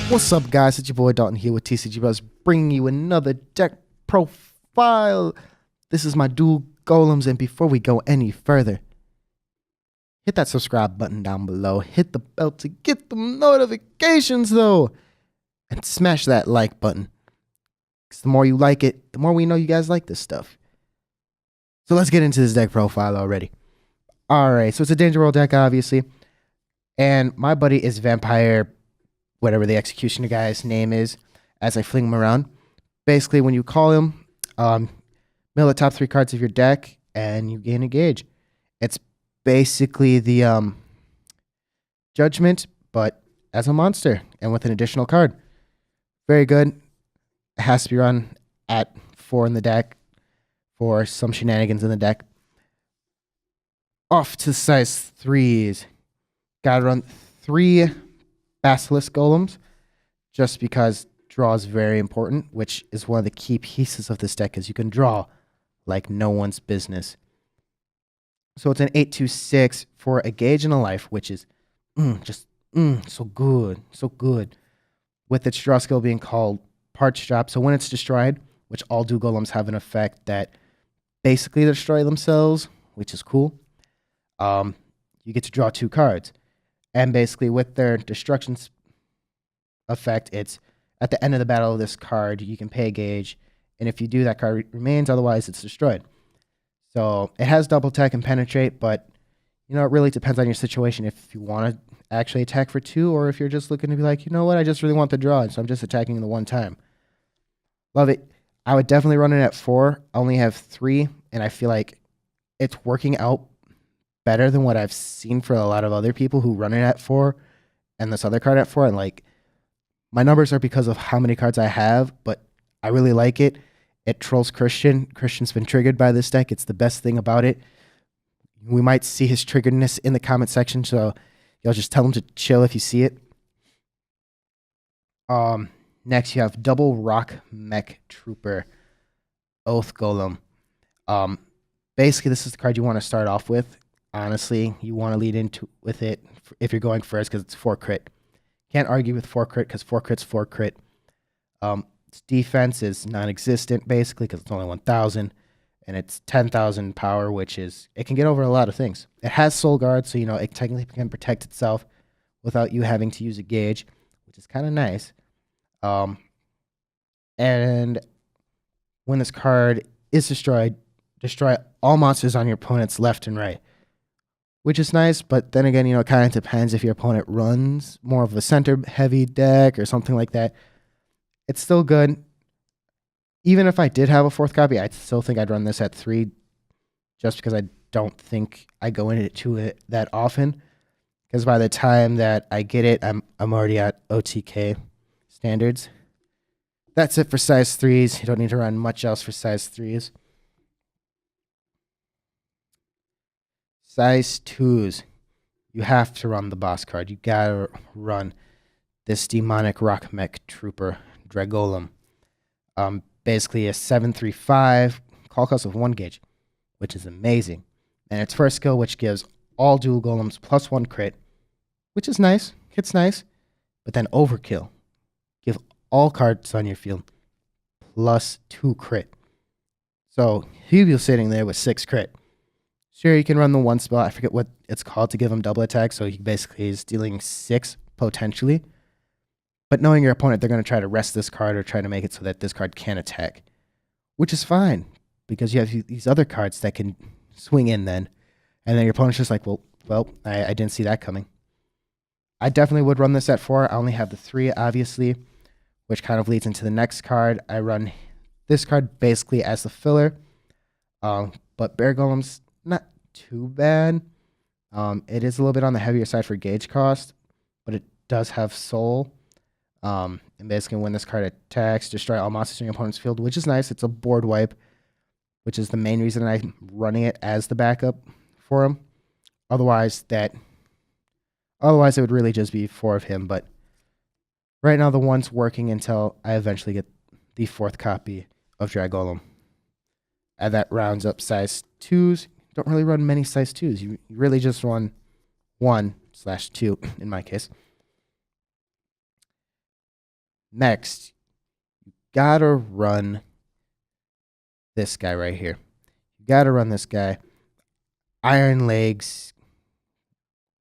What's up, guys? It's your boy Dalton here with TCG Buzz, bringing you another deck profile. This is my Duel Golems, and before we go any further, hit that subscribe button down below. Hit the bell to get the notifications, though, and smash that like button. Because the more you like it, the more we know you guys like this stuff. So let's get into this deck profile already. Alright, so it's a Danger World deck, obviously. And my buddy is Vampire, whatever the Executioner guy's name is, as I fling him around. Basically, when you call him, mill the top 3 cards of your deck, and you gain a gauge. It's basically the Judgment, but as a monster, and with an additional card. Very good. It has to be run at 4 in the deck for some shenanigans in the deck. Off to size 3s. Gotta run 3 Basilisk-gollums, just because draw is very important, which is one of the key pieces of this deck, is you can draw like no one's business. So it's an 8/2/6 for a gauge and a life, which is so good, so good. With its draw skill being called Parch Drop, so when it's destroyed, which all Duel Golems have an effect that basically destroy themselves, which is cool, you get to draw 2 cards. And basically, with their destruction effect, it's at the end of the battle of this card, you can pay a gauge. And if you do, that card remains. Otherwise, it's destroyed. So it has double attack and penetrate, but you know, it really depends on your situation. If you want to actually attack for 2, or if you're just looking to be like, you know what, I just really want the draw, so I'm just attacking the one time. Love it. I would definitely run it at 4. I only have 3, and I feel like it's working out better than what I've seen for a lot of other people who run it at 4 and this other card at 4. And like, my numbers are because of how many cards I have, but I really like it. It trolls Christian. Christian's been triggered by this deck. It's the best thing about it. We might see his triggeredness in the comment section, so you'll just tell him to chill if you see it. Next, you have double rock mech trooper, Orth-gollum. Basically, this is the card you want to start off with. Honestly, you want to lead into with it if you're going first, because it's 4 crit. Can't argue with 4 crit, because 4 crit's 4 crit. Its defense is non-existent, basically, because it's only 1,000. And it's 10,000 power, which is, it can get over a lot of things. It has Soul Guard, so you know it technically can protect itself without you having to use a gauge, which is kind of nice. And when this card is destroyed, destroy all monsters on your opponent's left and right, which is nice. But then again, you know, it kind of depends if your opponent runs more of a center-heavy deck or something like that. It's still good. Even if I did have a 4th copy, I still think I'd run this at 3, just because I don't think I go into it that often. Because by the time that I get it, I'm already at OTK standards. That's it for size 3s. You don't need to run much else for size 3s. Size 2s. You have to run the boss card. You gotta run this demonic rock mech trooper, Dra-gollum. Basically a 7/3/5 call cost of 1 gauge, which is amazing. And its first skill, which gives all Duel Golems +1 crit, which is nice. It's nice. But then overkill. Give all cards on your field +2 crit. So he'll be sitting there with 6 crit. Sure, you can run the 1 spell. I forget what it's called to give him double attack. So he basically is dealing 6 potentially. But knowing your opponent, they're going to try to rest this card or try to make it so that this card can't attack, which is fine, because you have these other cards that can swing in then. And then your opponent's just like, well, I didn't see that coming. I definitely would run this at 4. I only have the 3, obviously, which kind of leads into the next card. I run this card basically as the filler, but Bear-gollum's not too bad. It is a little bit on the heavier side for gauge cost, but it does have soul. And basically, when this card attacks, destroy all monsters in your opponent's field, which is nice. It's a board wipe, which is the main reason I'm running it as the backup for him. Otherwise, it would really just be 4 of him. But right now, the 1's working until I eventually get the 4th copy of Dra-gollum. And that rounds up size 2s. Don't really run many size 2s. You really just run 1/2 in my case. Next, you gotta run this guy right here. You gotta run this guy. Iron-Legs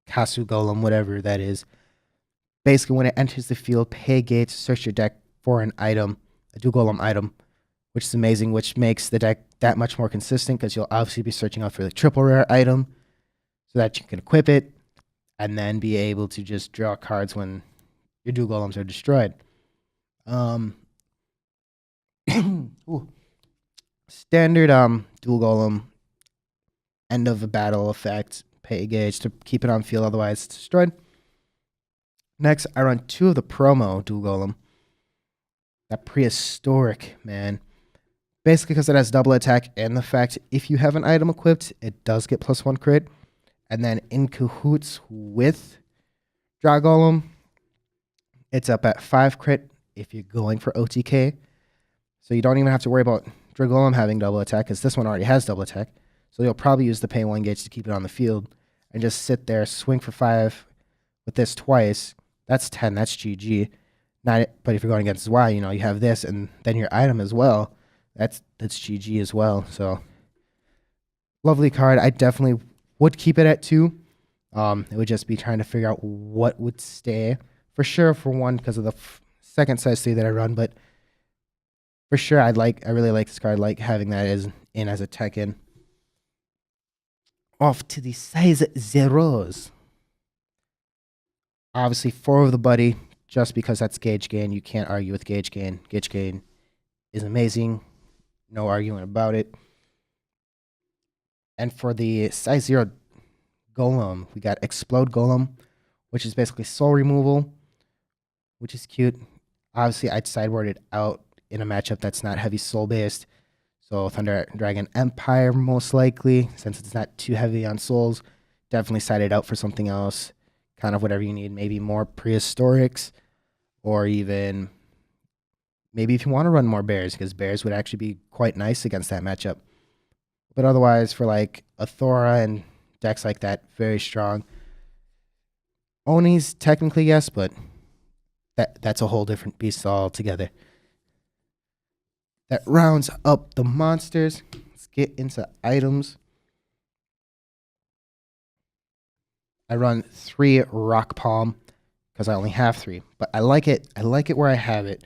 Casu-gollum, whatever that is. Basically, when it enters the field, pay gate, search your deck for an item, a Duel Golem item, which is amazing, which makes the deck that much more consistent because you'll obviously be searching out for the triple rare item so that you can equip it and then be able to just draw cards when your Duel Golems are destroyed. Standard Duel Golem, end of a battle effect, pay gauge to keep it on field, otherwise it's destroyed. Next, I run 2 of the promo Duel Golem. That Prehistoric, man. Basically because it has double attack and the fact if you have an item equipped, it does get +1 crit. And then in cahoots with Dra-gollum, it's up at 5 crit if you're going for OTK. So you don't even have to worry about Dra-gollum having double attack because this one already has double attack. So you'll probably use the pay 1 gauge to keep it on the field and just sit there, swing for 5 with this twice. That's 10. That's GG. But if you're going against Y, you have this and then your item as well. That's GG as well. So lovely card. I definitely would keep it at 2. It would just be trying to figure out what would stay for sure. For 1, because of the second size 3 that I run, but for sure, I really like this card. Like having that as a tech in. Off to the size 0s. Obviously, 4 of the buddy, just because that's gauge gain. You can't argue with gauge gain. Gauge gain is amazing. No arguing about it. And for the size 0 golem, we got Explo-gollum, which is basically soul removal, which is cute. Obviously, I'd sideboard it out in a matchup that's not heavy soul based. So Thunder Dragon Empire, most likely, since it's not too heavy on souls. Definitely side it out for something else. Kind of whatever you need. Maybe more prehistorics, or even maybe if you want to run more bears, because bears would actually be quite nice against that matchup. But otherwise, for like a Thora and decks like that, very strong. Onis, technically, yes, but that's a whole different beast altogether. That rounds up the monsters. Let's get into items. I run 3 Rock Palm because I only have 3, but I like it. I like it where I have it.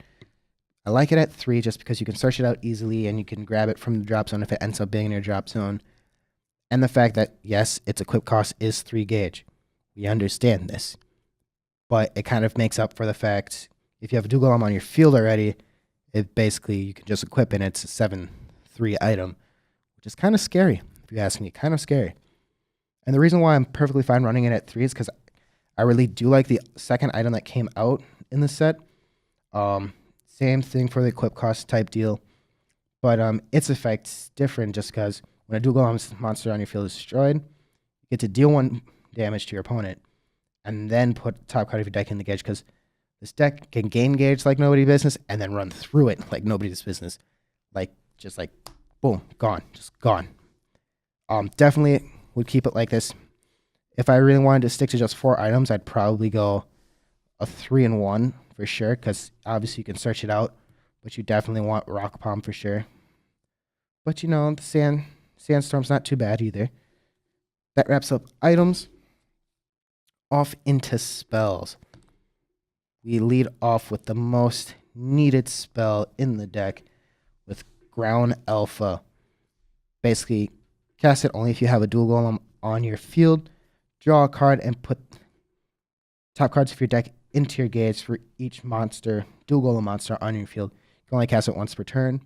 I like it at 3 just because you can search it out easily and you can grab it from the drop zone if it ends up being in your drop zone. And the fact that, yes, its equip cost is 3 gauge. We understand this. But it kind of makes up for the fact if you have a Duel Golem on your field already, it basically you can just equip and it's a 7/3 item, which is kind of scary, if you ask me. Kind of scary. And the reason why I'm perfectly fine running it at 3 is because I really do like the second item that came out in the set. Same thing for the equip cost type deal. But its effect's different just because when a Duel Golem monster on your field is destroyed, you get to deal 1 damage to your opponent and then put top card of your deck in the gauge because this deck can gain gauge like nobody's business and then run through it like nobody's business. Just like, boom, gone. Just gone. Definitely would keep it like this. If I really wanted to stick to just 4 items, I'd probably go a 3-in-1 for sure, because obviously you can search it out, but you definitely want Rock Palm for sure. But the Sandstorm's not too bad either. That wraps up items. Off into spells. We lead off with the most needed spell in the deck with Ground Alpha. Basically, cast it only if you have a Duel Golem on your field. Draw a card and put top cards of your deck into your gauge for each monster, Duel Golem monster on your field. You can only cast it once per turn.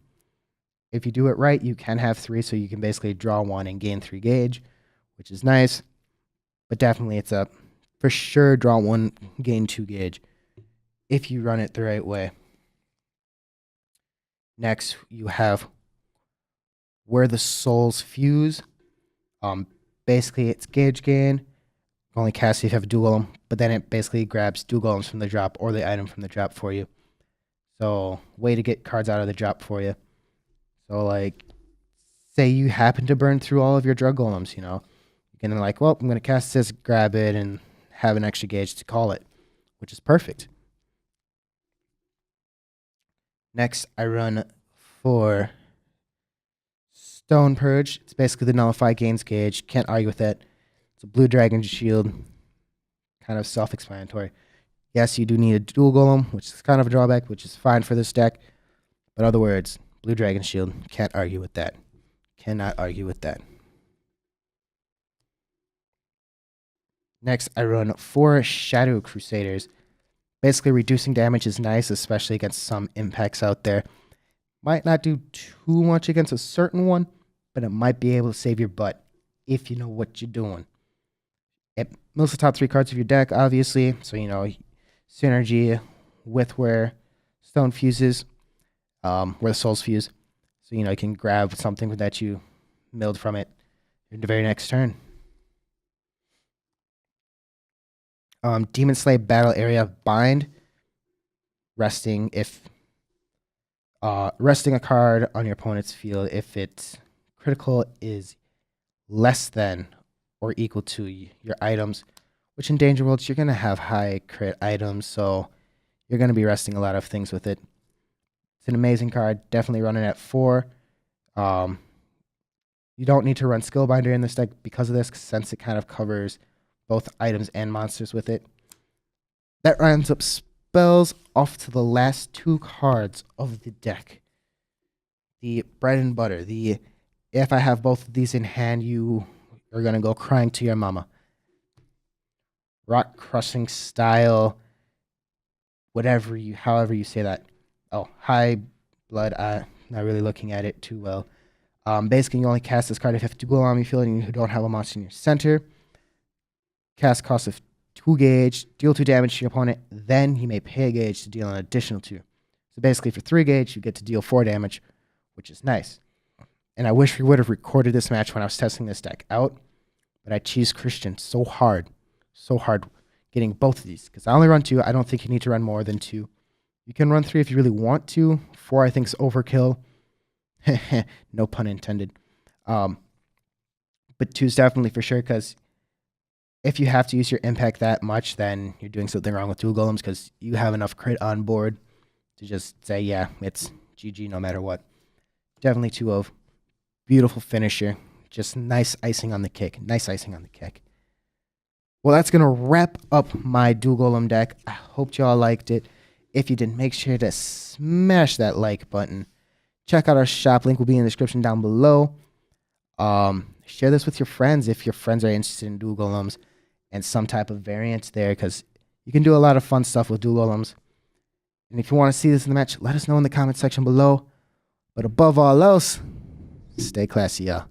If you do it right, you can have 3, so you can basically draw 1 and gain 3 gauge, which is nice. But definitely it's a for sure draw 1, gain 2 gauge if you run it the right way. Next, you have Where the Souls Fuse. Basically, it's gauge gain. You can only cast it if you have a Duel Golem, but then it basically grabs Duel Golems from the drop or the item from the drop for you. So, way to get cards out of the drop for you. So, like, say you happen to burn through all of your Dra-gollems, you can I'm going to cast this, grab it, and have an extra gauge to call it, which is perfect. Next, I run 4 Stone Purge. It's basically the Nullify gains gauge. Can't argue with that. It's a blue dragon shield. Kind of self-explanatory. Yes, you do need a Duel Golem, which is kind of a drawback, which is fine for this deck. But other words, blue dragon shield. Can't argue with that. Cannot argue with that. Next, I run 4 Shadow Crusaders. Basically, reducing damage is nice, especially against some impacts out there. Might not do too much against a certain one, but it might be able to save your butt if you know what you're doing. It mills the top 3 cards of your deck, obviously. So, synergy with where Stone fuses, where the souls fuse. So, you can grab something that you milled from it in the very next turn. Demon Slay Battle Area Bind. Resting a card on your opponent's field if its critical is less than or equal to your items, which in Danger Worlds, you're going to have high crit items, so you're going to be resting a lot of things with it. It's an amazing card. Definitely run it at 4. You don't need to run Skillbinder in this deck because of this, since it kind of covers both items and monsters with it. That rounds up spells off to the last 2 cards of the deck. The bread and butter. If I have both of these in hand, you are going to go crying to your mama. Rock crushing style, however you say that. Oh, Highblood. I'm not really looking at it too well. Basically, you only cast this card if you have 2 Golem on your field and you don't have a monster in your center. Cast cost of 2 gauge, deal 2 damage to your opponent, then he may pay a gauge to deal an additional 2. So basically, for 3 gauge, you get to deal 4 damage, which is nice. And I wish we would have recorded this match when I was testing this deck out, but I cheesed Christian so hard getting both of these, because I only run 2. I don't think you need to run more than 2. You can run 3 if you really want to. 4, I think, is overkill. No pun intended. But 2 is definitely for sure, because if you have to use your impact that much, then you're doing something wrong with Duel Golems, because you have enough crit on board to just say, yeah, it's GG no matter what. Definitely 2 of. Beautiful finisher. Just nice icing on the cake. Nice icing on the cake. Well, that's going to wrap up my Duel Golem deck. I hope y'all liked it. If you did, make sure to smash that like button. Check out our shop. Link will be in the description down below. Share this with your friends if your friends are interested in Duel Golems and some type of variant there, because you can do a lot of fun stuff with Duel Golems. And if you want to see this in the match, let us know in the comment section below. But above all else, stay classy, y'all.